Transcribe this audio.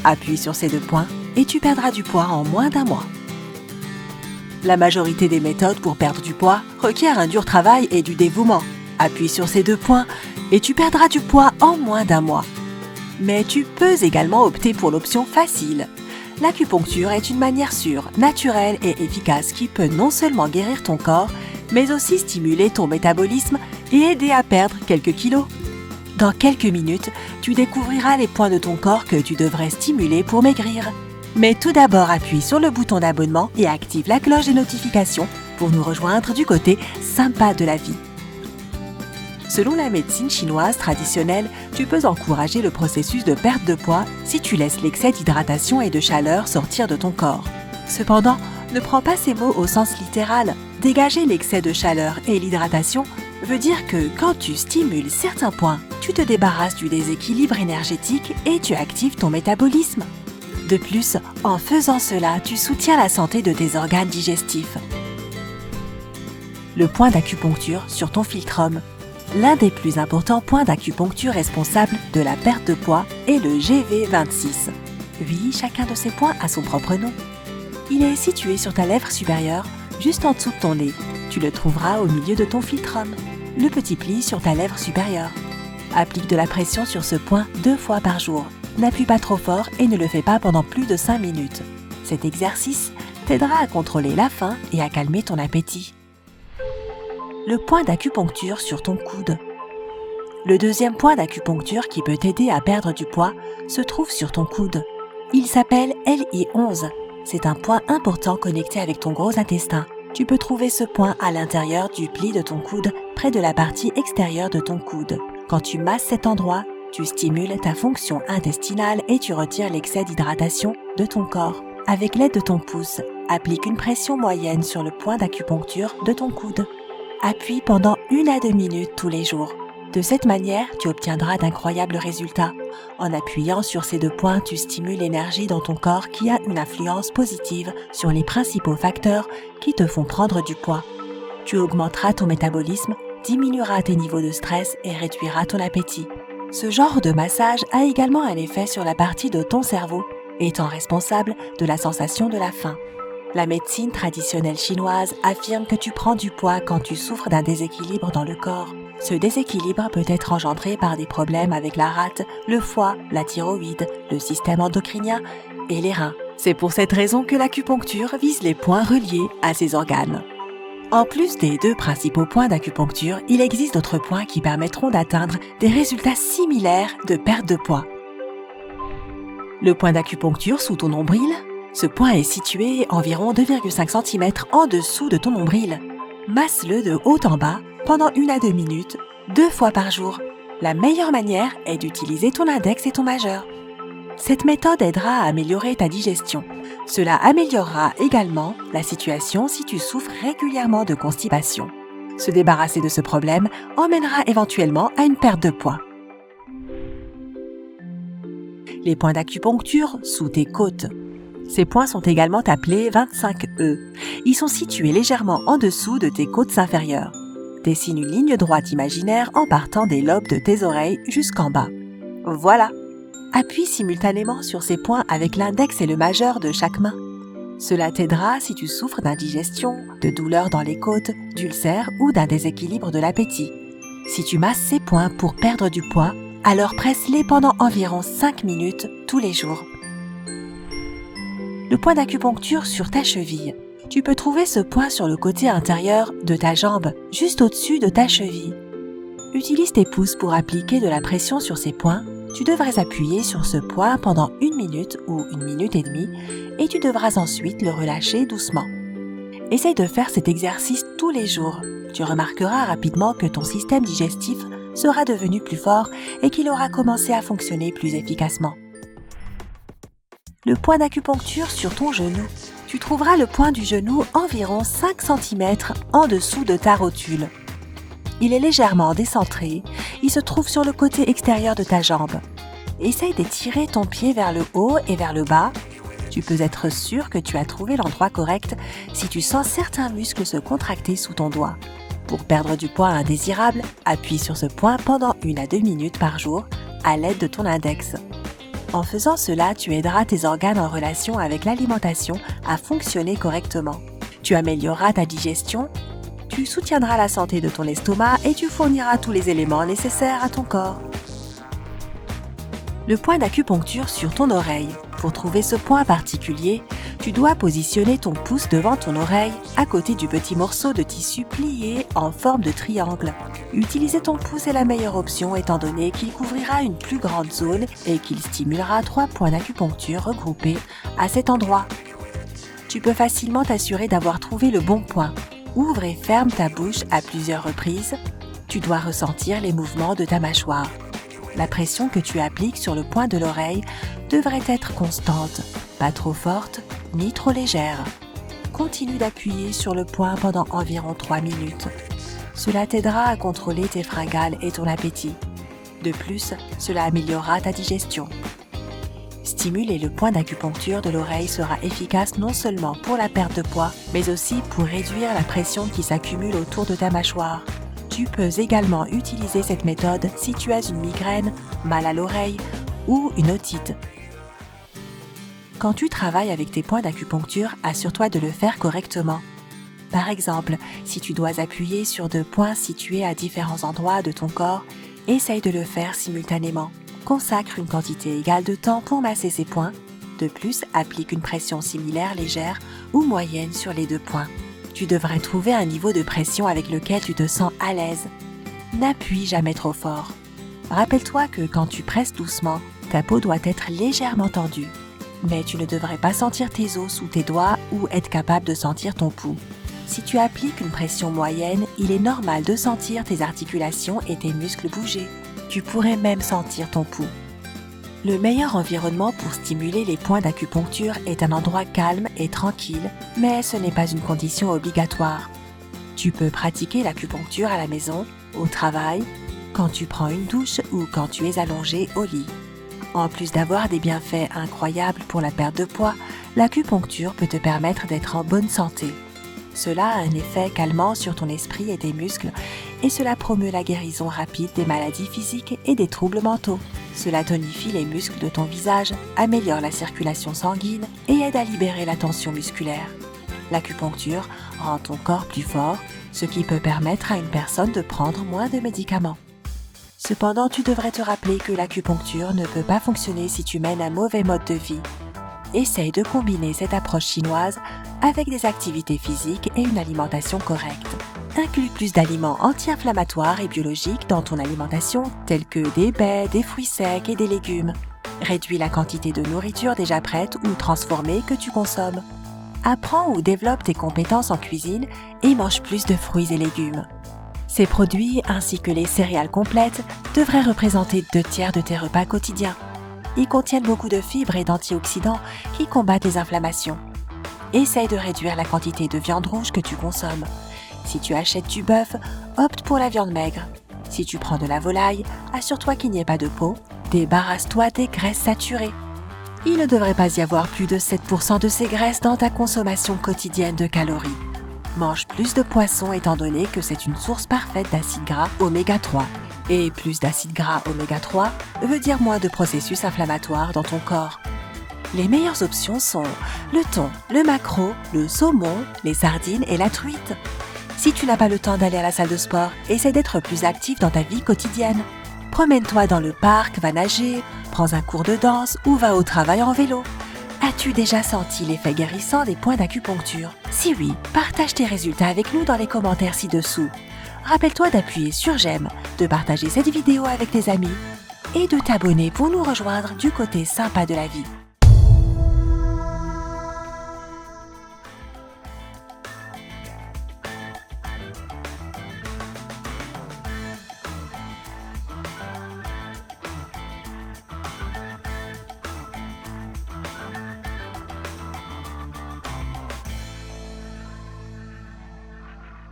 Appuie sur ces 2 points et tu perdras du poids en moins d'1 mois. La majorité des méthodes pour perdre du poids requièrent un dur travail et du dévouement. Appuie sur ces 2 points et tu perdras du poids en moins d'1 mois. Mais tu peux également opter pour l'option facile. L'acupuncture est une manière sûre, naturelle et efficace qui peut non seulement guérir ton corps, mais aussi stimuler ton métabolisme et aider à perdre quelques kilos. Dans quelques minutes, tu découvriras les points de ton corps que tu devrais stimuler pour maigrir. Mais tout d'abord, appuie sur le bouton d'abonnement et active la cloche des notifications pour nous rejoindre du côté sympa de la vie. Selon la médecine chinoise traditionnelle, tu peux encourager le processus de perte de poids si tu laisses l'excès d'hydratation et de chaleur sortir de ton corps. Cependant, ne prends pas ces mots au sens littéral. Dégager l'excès de chaleur et l'hydratation veut dire que quand tu stimules certains points, tu te débarrasses du déséquilibre énergétique et tu actives ton métabolisme. De plus, en faisant cela, tu soutiens la santé de tes organes digestifs. Le point d'acupuncture sur ton philtrum. L'un des plus importants points d'acupuncture responsables de la perte de poids est le GV26. Oui, chacun de ces points a son propre nom. Il est situé sur ta lèvre supérieure, juste en dessous de ton nez. Tu le trouveras au milieu de ton philtrum, le petit pli sur ta lèvre supérieure. Applique de la pression sur ce point 2 fois par jour. N'appuie pas trop fort et ne le fais pas pendant plus de 5 minutes. Cet exercice t'aidera à contrôler la faim et à calmer ton appétit. Le point d'acupuncture sur ton coude. Le deuxième point d'acupuncture qui peut t'aider à perdre du poids se trouve sur ton coude. Il s'appelle LI11. C'est un point important connecté avec ton gros intestin. Tu peux trouver ce point à l'intérieur du pli de ton coude, près de la partie extérieure de ton coude. Quand tu masses cet endroit, tu stimules ta fonction intestinale et tu retires l'excès d'hydratation de ton corps. Avec l'aide de ton pouce, applique une pression moyenne sur le point d'acupuncture de ton coude. Appuie pendant 1 à 2 minutes tous les jours. De cette manière, tu obtiendras d'incroyables résultats. En appuyant sur ces 2 points, tu stimules l'énergie dans ton corps qui a une influence positive sur les principaux facteurs qui te font prendre du poids. Tu augmenteras ton métabolisme, diminueras tes niveaux de stress et réduiras ton appétit. Ce genre de massage a également un effet sur la partie de ton cerveau, étant responsable de la sensation de la faim. La médecine traditionnelle chinoise affirme que tu prends du poids quand tu souffres d'un déséquilibre dans le corps. Ce déséquilibre peut être engendré par des problèmes avec la rate, le foie, la thyroïde, le système endocrinien et les reins. C'est pour cette raison que l'acupuncture vise les points reliés à ces organes. En plus des 2 principaux points d'acupuncture, il existe d'autres points qui permettront d'atteindre des résultats similaires de perte de poids. Le point d'acupuncture sous ton nombril. Ce point est situé environ 2,5 cm en dessous de ton nombril. Masse-le de haut en bas pendant 1 à 2 minutes, 2 fois par jour. La meilleure manière est d'utiliser ton index et ton majeur. Cette méthode aidera à améliorer ta digestion. Cela améliorera également la situation si tu souffres régulièrement de constipation. Se débarrasser de ce problème emmènera éventuellement à une perte de poids. Les points d'acupuncture sous tes côtes. Ces points sont également appelés 25E. Ils sont situés légèrement en dessous de tes côtes inférieures. Dessine une ligne droite imaginaire en partant des lobes de tes oreilles jusqu'en bas. Voilà! Appuie simultanément sur ces points avec l'index et le majeur de chaque main. Cela t'aidera si tu souffres d'indigestion, de douleurs dans les côtes, d'ulcères ou d'un déséquilibre de l'appétit. Si tu masses ces points pour perdre du poids, alors presse-les pendant environ 5 minutes tous les jours. Le point d'acupuncture sur ta cheville. Tu peux trouver ce point sur le côté intérieur de ta jambe, juste au-dessus de ta cheville. Utilise tes pouces pour appliquer de la pression sur ces points. Tu devrais appuyer sur ce point pendant 1 minute ou 1 minute et demie et tu devras ensuite le relâcher doucement. Essaye de faire cet exercice tous les jours. Tu remarqueras rapidement que ton système digestif sera devenu plus fort et qu'il aura commencé à fonctionner plus efficacement. Le point d'acupuncture sur ton genou. Tu trouveras le point du genou environ 5 cm en dessous de ta rotule. Il est légèrement décentré, il se trouve sur le côté extérieur de ta jambe. Essaye d'étirer ton pied vers le haut et vers le bas. Tu peux être sûr que tu as trouvé l'endroit correct si tu sens certains muscles se contracter sous ton doigt. Pour perdre du poids indésirable, appuie sur ce point pendant 1 à 2 minutes par jour à l'aide de ton index. En faisant cela, tu aideras tes organes en relation avec l'alimentation à fonctionner correctement. Tu amélioreras ta digestion, tu soutiendras la santé de ton estomac et tu fourniras tous les éléments nécessaires à ton corps. Le point d'acupuncture sur ton oreille. Pour trouver ce point particulier, tu dois positionner ton pouce devant ton oreille, à côté du petit morceau de tissu plié en forme de triangle. Utiliser ton pouce est la meilleure option étant donné qu'il couvrira une plus grande zone et qu'il stimulera 3 points d'acupuncture regroupés à cet endroit. Tu peux facilement t'assurer d'avoir trouvé le bon point. Ouvre et ferme ta bouche à plusieurs reprises. Tu dois ressentir les mouvements de ta mâchoire. La pression que tu appliques sur le point de l'oreille devrait être constante, pas trop forte ni trop légère. Continue d'appuyer sur le point pendant environ 3 minutes. Cela t'aidera à contrôler tes fringales et ton appétit. De plus, cela améliorera ta digestion. Stimuler le point d'acupuncture de l'oreille sera efficace non seulement pour la perte de poids, mais aussi pour réduire la pression qui s'accumule autour de ta mâchoire. Tu peux également utiliser cette méthode si tu as une migraine, mal à l'oreille ou une otite. Quand tu travailles avec tes points d'acupuncture, assure-toi de le faire correctement. Par exemple, si tu dois appuyer sur 2 points situés à différents endroits de ton corps, essaye de le faire simultanément. Consacre une quantité égale de temps pour masser ces points. De plus, applique une pression similaire légère ou moyenne sur les 2 points. Tu devrais trouver un niveau de pression avec lequel tu te sens à l'aise. N'appuie jamais trop fort. Rappelle-toi que quand tu presses doucement, ta peau doit être légèrement tendue. Mais tu ne devrais pas sentir tes os sous tes doigts ou être capable de sentir ton pouls. Si tu appliques une pression moyenne, il est normal de sentir tes articulations et tes muscles bouger. Tu pourrais même sentir ton pouls. Le meilleur environnement pour stimuler les points d'acupuncture est un endroit calme et tranquille, mais ce n'est pas une condition obligatoire. Tu peux pratiquer l'acupuncture à la maison, au travail, quand tu prends une douche ou quand tu es allongé au lit. En plus d'avoir des bienfaits incroyables pour la perte de poids, l'acupuncture peut te permettre d'être en bonne santé. Cela a un effet calmant sur ton esprit et tes muscles et cela promeut la guérison rapide des maladies physiques et des troubles mentaux. Cela tonifie les muscles de ton visage, améliore la circulation sanguine et aide à libérer la tension musculaire. L'acupuncture rend ton corps plus fort, ce qui peut permettre à une personne de prendre moins de médicaments. Cependant, tu devrais te rappeler que l'acupuncture ne peut pas fonctionner si tu mènes un mauvais mode de vie. Essaye de combiner cette approche chinoise avec des activités physiques et une alimentation correcte. Inclus plus d'aliments anti-inflammatoires et biologiques dans ton alimentation, tels que des baies, des fruits secs et des légumes. Réduis la quantité de nourriture déjà prête ou transformée que tu consommes. Apprends ou développe tes compétences en cuisine et mange plus de fruits et légumes. Ces produits, ainsi que les céréales complètes, devraient représenter 2/3 de tes repas quotidiens. Ils contiennent beaucoup de fibres et d'antioxydants qui combattent les inflammations. Essaye de réduire la quantité de viande rouge que tu consommes. Si tu achètes du bœuf, opte pour la viande maigre. Si tu prends de la volaille, assure-toi qu'il n'y ait pas de peau. Débarrasse-toi des graisses saturées. Il ne devrait pas y avoir plus de 7% de ces graisses dans ta consommation quotidienne de calories. Mange plus de poisson étant donné que c'est une source parfaite d'acides gras oméga 3. Et plus d'acides gras oméga 3 veut dire moins de processus inflammatoires dans ton corps. Les meilleures options sont le thon, le maquereau, le saumon, les sardines et la truite. Si tu n'as pas le temps d'aller à la salle de sport, essaie d'être plus actif dans ta vie quotidienne. Promène-toi dans le parc, va nager, prends un cours de danse ou va au travail en vélo. As-tu déjà senti l'effet guérissant des points d'acupuncture? Si oui, partage tes résultats avec nous dans les commentaires ci-dessous. Rappelle-toi d'appuyer sur j'aime, de partager cette vidéo avec tes amis et de t'abonner pour nous rejoindre du côté sympa de la vie.